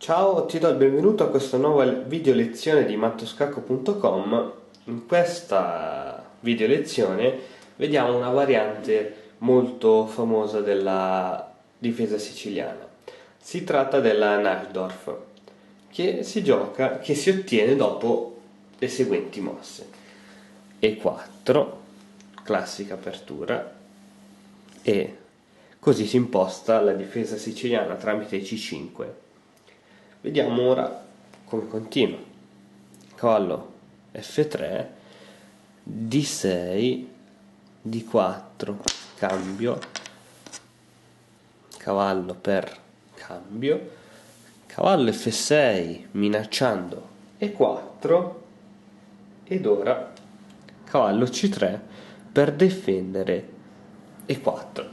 Ciao, ti do il benvenuto a questa nuova video lezione di mattoscacco.com. In questa video lezione vediamo una variante molto famosa della difesa siciliana. Si tratta della Najdorf, che si ottiene dopo le seguenti mosse: E4, classica apertura, e così si imposta la difesa siciliana tramite C5. Vediamo ora come continua. Cavallo F3, D6, D4, cambio, cavallo per cambio, cavallo F6 minacciando E4 ed ora cavallo C3 per difendere E4.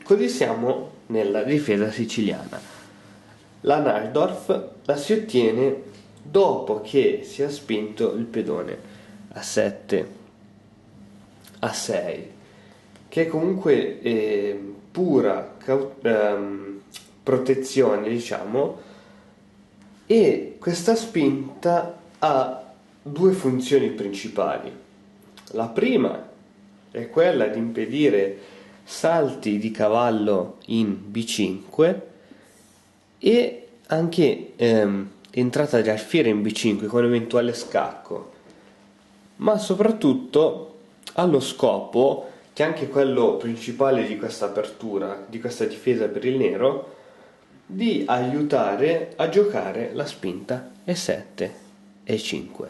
Così siamo nella difesa siciliana. La Najdorf la si ottiene dopo che si è spinto il pedone A7, A6, che è comunque pura protezione, diciamo, e questa spinta ha due funzioni principali. La prima è quella di impedire salti di cavallo in B5 e anche entrata di alfiere in B5 con eventuale scacco, ma soprattutto ha lo scopo, che è anche quello principale di questa apertura, di questa difesa per il nero, di aiutare a giocare la spinta E7 e 5.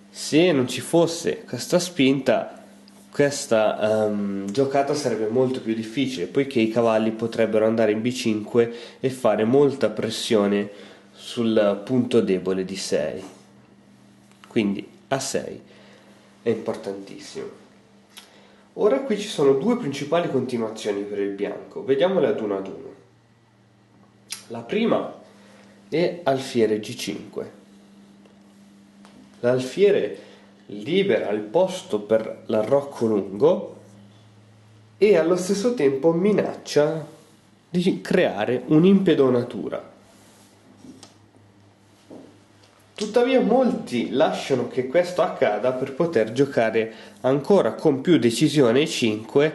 Se non ci fosse questa spinta, questa giocata sarebbe molto più difficile, poiché i cavalli potrebbero andare in B5 e fare molta pressione sul punto debole di 6. Quindi A6 è importantissimo. Ora qui ci sono due principali continuazioni per il bianco, vediamole ad uno. La prima è alfiere G5. L'alfiere libera il posto per l'arrocco lungo e allo stesso tempo minaccia di creare un'impedonatura. Tuttavia molti lasciano che questo accada per poter giocare ancora con più decisione E5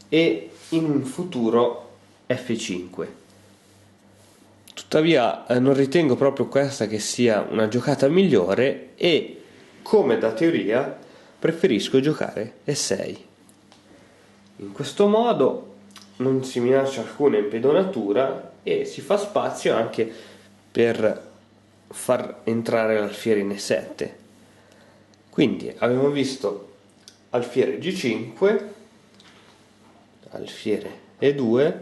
e in un futuro F5. Tuttavia non ritengo proprio questa che sia una giocata migliore e, come da teoria, preferisco giocare E6. In questo modo non si minaccia alcuna impedonatura e si fa spazio anche per far entrare l'alfiere in E7. Quindi abbiamo visto alfiere G5, alfiere E2,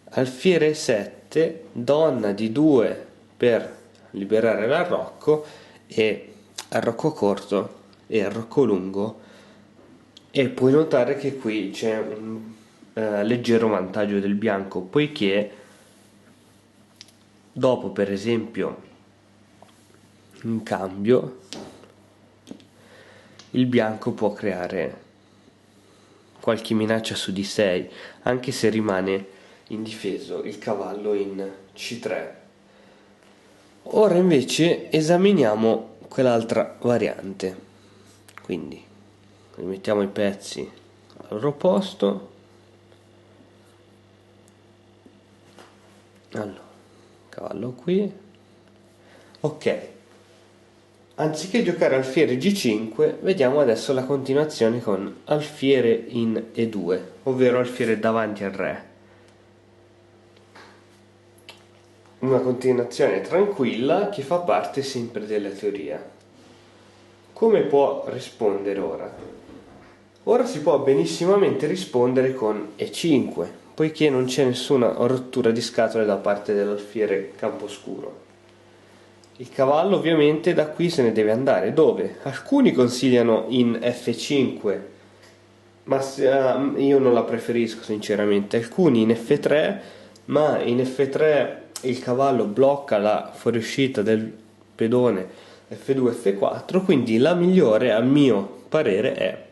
alfiere E7, donna di 2 per liberare l'arrocco e arrocco corto e arrocco lungo, e puoi notare che qui c'è un leggero vantaggio del bianco, poiché dopo, per esempio, in cambio, il bianco può creare qualche minaccia su D6, anche se rimane indifeso il cavallo in C3. Ora invece esaminiamo quell'altra variante. Quindi rimettiamo i pezzi al loro posto. Allora, cavallo qui. Ok. Anziché giocare alfiere G5, vediamo adesso la continuazione con alfiere in E2, ovvero alfiere davanti al re. Una continuazione tranquilla che fa parte sempre della teoria. Come può rispondere ora? Ora si può benissimamente rispondere con E5, poiché non c'è nessuna rottura di scatole da parte dell'alfiere camposcuro. Il cavallo ovviamente da qui se ne deve andare. Dove? Alcuni consigliano in F5, ma io non la preferisco sinceramente. Alcuni in F3, ma in F3 il cavallo blocca la fuoriuscita del pedone F2, F4, quindi la migliore a mio parere è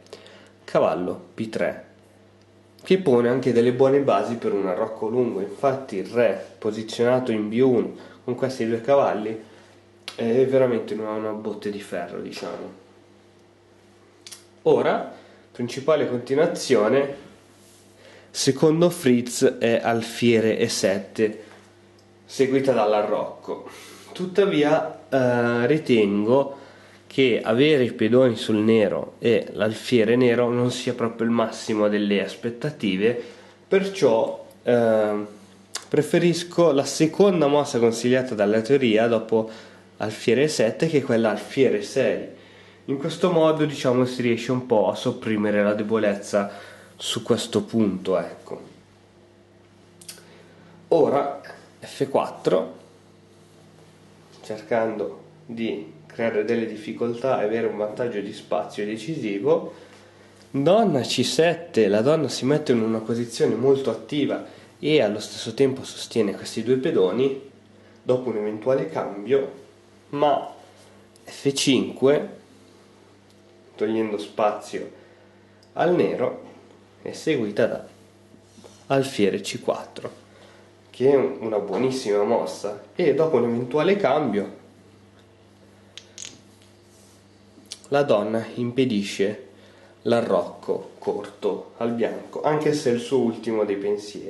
cavallo B3. che pone anche delle buone basi per un arrocco lungo. Infatti il re posizionato in B1 con questi due cavalli è veramente una botte di ferro, diciamo. Ora, principale continuazione, secondo Fritz, è alfiere E7 seguita dall'arrocco. Tuttavia ritengo che avere i pedoni sul nero e l'alfiere nero non sia proprio il massimo delle aspettative, perciò preferisco la seconda mossa consigliata dalla teoria dopo alfiere 7, che è quella alfiere 6. In questo modo, diciamo, si riesce un po' a sopprimere la debolezza su questo punto, ecco. Ora F4, cercando di creare delle difficoltà e avere un vantaggio di spazio decisivo. Donna C7, la donna si mette in una posizione molto attiva e allo stesso tempo sostiene questi due pedoni dopo un eventuale cambio, ma F5, togliendo spazio al nero, è seguita da alfiere C4, che è una buonissima mossa, e dopo un eventuale cambio la donna impedisce l'arrocco corto al bianco, anche se è il suo ultimo dei pensieri.